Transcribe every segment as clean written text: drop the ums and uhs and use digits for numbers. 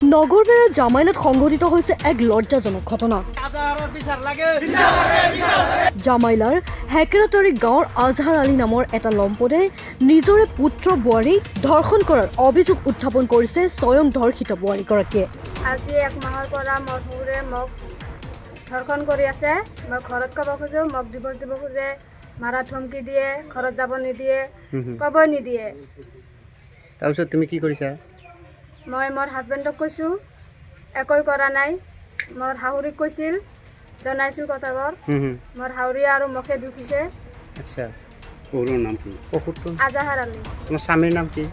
নগৰবেৰাৰ জামাইলাত সংঘটিত হৈছে এক লজ্জাজনক ঘটনা। জামাইলাৰ হেকেৰাতৰী গাঁৱৰ আজহাৰ আলী নামৰ এটা লম্পটে নিজৰে পুত্ৰ বোৱাৰীক ধৰ্ষণ কৰাৰ অভিযোগ উত্থাপন কৰিছে স্বয়ং ধৰ্ষিত বোৱাৰীগৰাকীয়ে। আজি 1 মাহৰ পৰা মোৰ শহুৰে মোক ধৰ্ষণ কৰি আছে। মই ঘৰত ক'ব খোজো, মোক ডিভোৰ্চ দিব খোজে, মাৰা ধমকি দিয়ে, ঘৰত যাব নিদিয়ে, ক'ব নিদিয়ে। তাৰপিছত তুমি কি কৰিছা? মই মোৰ হাজবেণ্ডক কৈছোঁ, একোই কৰা নাই। মোৰ শাহুৰিক কৈছিল, জনাইছিল কথাবোৰ। মোৰ শাহুৰি আৰু মুখে দুখিছে। আচ্ছা, শহুৰৰ নাম কি? আজহাৰ আলী। তোমাৰ স্বামীৰ নাম কি?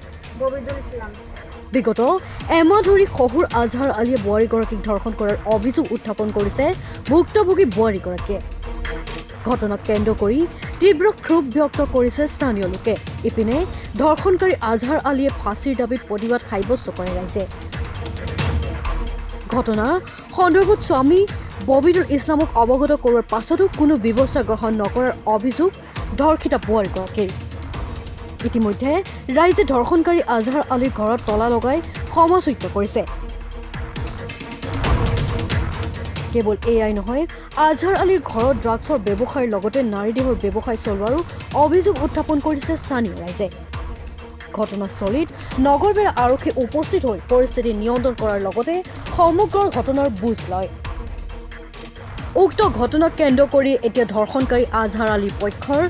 ববিদুল ইছলাম। বিগত এমাহ ধৰি শহুৰ আজহাৰ আলীয়ে বোৱাৰীগৰাকীক ধৰ্ষণ কৰাৰ অভিযোগ উত্থাপন কৰিছে ভুক্তভোগী বোৱাৰীগৰাকীয়ে। ঘটনাক কেন্দ্ৰ কৰি তীব্ৰ ক্ষোভ ব্যক্ত কৰিছে স্থানীয় লোকে। ইপিনে ধৰ্ষণকাৰী আজহাৰ আলীয়ে ফাঁচীৰ দাবীত প্ৰতিবাদ সাব্যস্ত কৰে ৰাইজে। ঘটনা সন্দৰ্ভত স্বামী ববিদুল ইছলামক অৱগত কৰোৱাৰ পাছতো কোনো ব্যৱস্থা গ্ৰহণ নকৰাৰ অভিযোগ ধৰ্ষিতা বোৱাৰীগৰাকীৰ। ইতিমধ্যে ৰাইজে ধৰ্ষণকাৰী আজহাৰ আলীৰ ঘৰত তলা লগাই সমালোচনা কৰিছে। কেৱল এয়াই নহয়, আজহাৰ আলীৰ ঘৰত ড্ৰাগছৰ ব্যৱসায়ৰ লগতে নাৰী দেহৰ ব্যৱসায় চলোৱাৰো অভিযোগ উত্থাপন কৰিছে স্থানীয় ৰাইজে। ঘটনাস্থলীত নগৰবেৰা আৰক্ষী উপস্থিত হৈ পৰিস্থিতি নিয়ন্ত্ৰণ কৰাৰ লগতে সমগ্ৰ ঘটনাৰ বুজ লয়। উক্ত ঘটনাক কেন্দ্ৰ কৰি এতিয়া ধৰ্ষণকাৰী আজহাৰ আলীৰ পক্ষৰ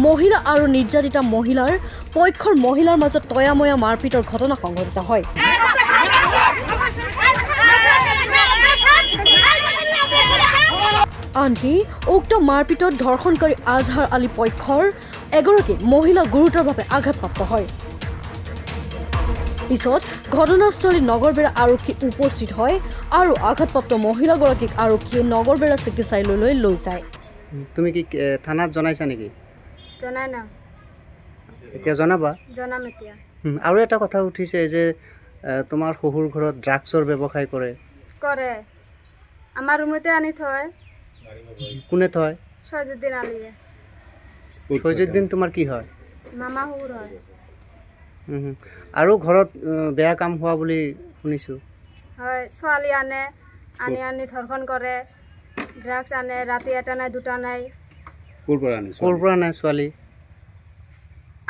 মহিলা আৰু নিৰ্যাতিতা মহিলাৰ পক্ষৰ মহিলাৰ মাজত তয়াময়া মাৰপিটৰ ঘটনা সংঘটিত হয়। আনকি উক্ত মাৰপিটত ধৰ্ষণকাৰী আজহাৰ আলী পক্ষৰ এগৰাকী মহিলা গুৰুতৰভাৱে আঘাতপ্ৰাপ্ত হয়। পিছত ঘটনাস্থলীত নগৰবেৰা আৰক্ষী উপস্থিত হয় আৰু আঘাতপ্ৰাপ্ত মহিলাগৰাকীক আৰক্ষীয়ে নগৰবেৰা চিকিৎসালয়লৈ লৈ যায়। তুমি কি থানাত জনাইছা নেকি? জনাই না, এতিয়া জনাবা? জনাম এতিয়া। আৰু এটা কথা উঠিছে যে তোমাৰ শহুৰ ঘৰত ড্ৰাগছৰ ব্যৱসায় কৰে। আমাৰ ৰুমতে আনি থয়। কোনে থয়? সৈজুদ্দিন আলীয়ে। সৈজুদ্দিন তোমাৰ কি হয়? মামা শহুৰ হয়। আৰু ঘৰত বেয়া কাম হোৱা বুলি শুনিছোঁ। হয়, ছোৱালী আনি ধৰ্ষণ কৰে, ড্ৰাগছ আনে, ৰাতি এটা নাই দুটা নাই। ক'ৰ পৰা আনে ছোৱালী?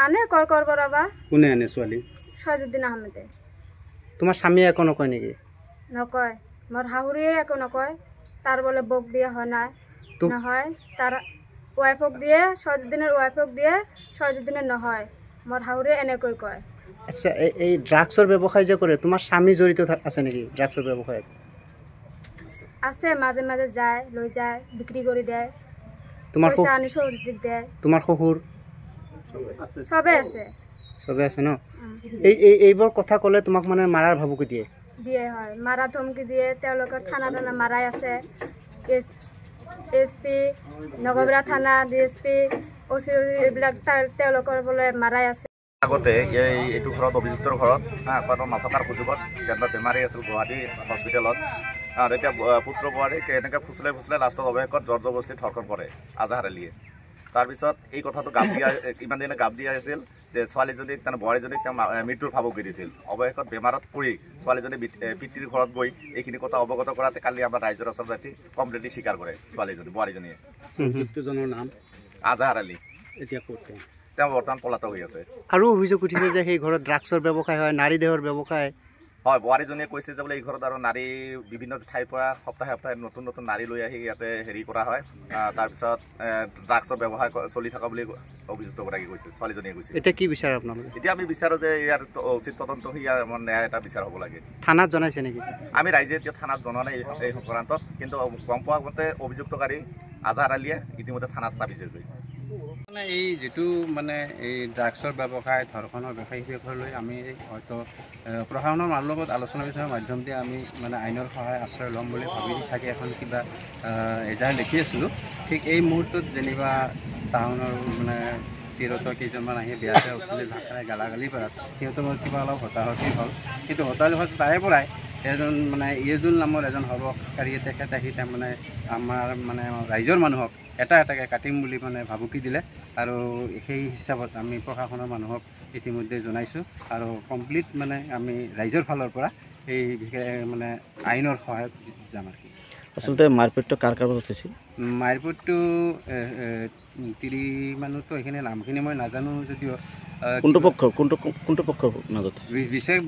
আনে কৰ পৰা বা। কোনে আনে ছোৱালী? সৈজুদ্দিন আহমেদে। তোমাৰ স্বামীয়ে একো নকয় নেকি? নকয়, মোৰ শাহুৰিয়ে একো নকয়। তাৰ বোলে বক দিয়া হয় নাই নহয়, তাৰ ৱাইফক দিয়ে, সৈজুদ্দিনৰ ৱাইফক দিয়ে, সৈজুদ্দিনৰ নহয়। মোৰ শাহুৰিয়ে এনেকৈ কয়। আচ্ছা, এই ড্ৰাগছৰ ব্যৱসায় যে কৰে, তোমাৰ স্বামী জড়িত আছে নেকি ড্ৰাগছৰ ব্যৱসায়ত? আছে, মাজে মাজে যায়, লৈ যায়, বিক্ৰী কৰি দিয়ে। তোমাৰ পইচা আনি সৌজুদ্দিক দিয়ে। তোমাৰ শহুৰ? চবে আছে। চবে আছে ন? এইবোৰ কথা ক'লে তোমাক মানে মাৰাৰ ভাবুকি দিয়ে? দিয়ে, হয়, মাৰা ধমকি দিয়ে। তেওঁলোকৰ থানা মাৰাই আছে। SP নগৰবেৰা থানা, DSP, OC এইবিলাক তেওঁলোকৰ বোলে মাৰাই আছে। আগতে এইটো ঘৰত অভিযুক্তৰ ঘৰত নথকাৰ সুযোগত কেন্দ্ৰ বেমাৰী আছিল গুৱাহাটী হস্পিটেলত। তেতিয়া পুত্ৰ বোৱাৰীক এনেকৈ ফুচলাই লাষ্টত অৱশেষত জবৰদস্তি ধৰ্ষণ কৰে আজহাৰ আলীয়ে। তাৰপিছত এই কথাটো ইমান দিনে গাপ দিয়া আছিল যে ছোৱালীজনীক বোৱাৰীজনীক তেওঁ মৃত্যুৰ ভাবুকি দিছিল। অৱশেষত বেমাৰত পৰি ছোৱালীজনী পিতৃৰ ঘৰত গৈ এইখিনি কথা অৱগত কৰাতে কালি আমাৰ ৰাইজৰ ওচৰত যাই কমপ্লিটলি স্বীকাৰ কৰে বোৱাৰীজনীয়ে। অভিযুক্তজনৰ নাম আজহাৰ আলী। এতিয়া ক'ত তেওঁ বৰ্তমান পলাতক হৈ আছে। আৰু অভিযোগ উঠিছে যে সেই ঘৰত ড্ৰাগছৰ ব্যৱসায় হয়, নাৰী দেহৰ ব্যৱসায় হয়। বোৱাৰীজনীয়ে কৈছে যে বোলে এই ঘৰত আৰু নাৰী বিভিন্ন ঠাইৰ পৰা সপ্তাহে নতুন নাৰী লৈ আহি ইয়াতে হেৰি কৰা হয়। তাৰপিছত ড্ৰাগছৰ ব্যৱসায় চলি থকা বুলি অভিযুক্তগৰাকী কৈছে, ছোৱালীজনীয়ে কৈছে। এতিয়া কি বিচাৰে আপোনালোকে? এতিয়া আমি বিচাৰোঁ যে ইয়াৰ উচিত তদন্ত হৈ ইয়াৰ ন্যায় এটা বিচাৰ হ'ব লাগে। থানাত জনাইছে নেকি? আমি ৰাইজে এতিয়া থানাত জনোৱা নাই এই সংক্ৰান্তত, কিন্তু গম পোৱা মতে অভিযুক্তকাৰী আজহাৰ আলীয়ে ইতিমধ্যে থানাত চাবিছে। মানে এই যিটো মানে এই ড্ৰাগছৰ ব্যৱসায়, ধৰ্ষণৰ ব্যৱসায়, সেইসকললৈ আমি হয়তো প্ৰশাসনৰ মানুহৰ লগত আলোচনা বিলোচনাৰ মাধ্যম দি আমি মানে আইনৰ সহায় আশ্ৰয় ল'ম বুলি ভাবি থাকি এখন কিবা এজাহাৰ লিখি আছিলোঁ। ঠিক এই মুহূৰ্তত যেনিবা টাউনৰ মানে তিৰোতা কেইজনমান আহি বেয়া অশ্লীল ভাষাৰে গালাগালি কৰাত সিহঁতৰ কিবা অলপ হতাহতি হ'ল। কিন্তু হতাহতি হোৱা তাৰে পৰাই এজন মানে ইয়েজুল নামৰ এজন সৰ্বকাৰী তেখেতে আহি তাৰমানে আমাৰ মানে ৰাইজৰ মানুহক এটা এটাকৈ কাটিম বুলি মানে ভাবুকি দিলে আৰু সেই হিচাপত আমি প্ৰশাসনৰ মানুহক ইতিমধ্যে জনাইছোঁ আৰু কমপ্লিট মানে আমি ৰাইজৰ ফালৰ পৰা এই বিশেষ মানে আইনৰ সহায়ত যাম আৰু কি আচলতে মাৰপিটটো কাৰ কাৰ মাজত হৈছিল মাৰপিটটো তিৰি মানুহতো এইখিনি নামখিনি মই নাজানো যদিও কোনটো পক্ষৰ মাজত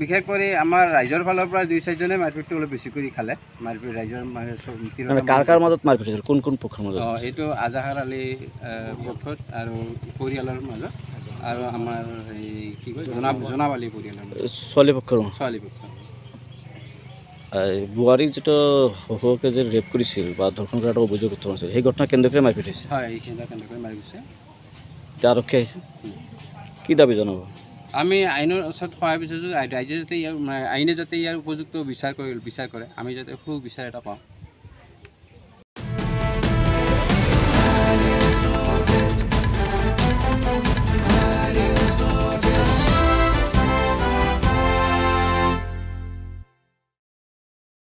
বিশেষ কৰি আমাৰ ৰাইজৰ ফালৰ পৰা 2-4জনে মাৰপিটটো অলপ বেছি কৰি খালে মাৰপিট ৰাইজৰ কাৰ মাজত মাৰপিট হৈছিল কোন পক্ষৰ মাজত সেইটো আজাহাৰ আলী পক্ষত আৰু পৰিয়ালৰ মাজত আৰু আমাৰ এই কি কয় জনাব আলী পৰিয়ালৰ ছোৱালী পক্ষৰ পক্ষ বোৱাৰীক যিটো শহুৰকে যে ৰেপ কৰিছিল বা ধৰ্ষণ কৰাৰ অভিযোগ উত্থাপন হৈছিল সেই ঘটনা কেন্দ্ৰকে মাৰপিট হৈছে হয় এইখিনি কেন্দ্ৰকৈ মাৰি গৈছে এতিয়া আৰক্ষী আহিছে কি দাবী জনাব আমি আইনৰ ওচৰত সহায় বিচাৰিছোঁ ৰাইজে যাতে আইনে যাতে ইয়াৰ উপযুক্ত বিচাৰ কৰে আমি যাতে সুবিচাৰ এটা পাওঁ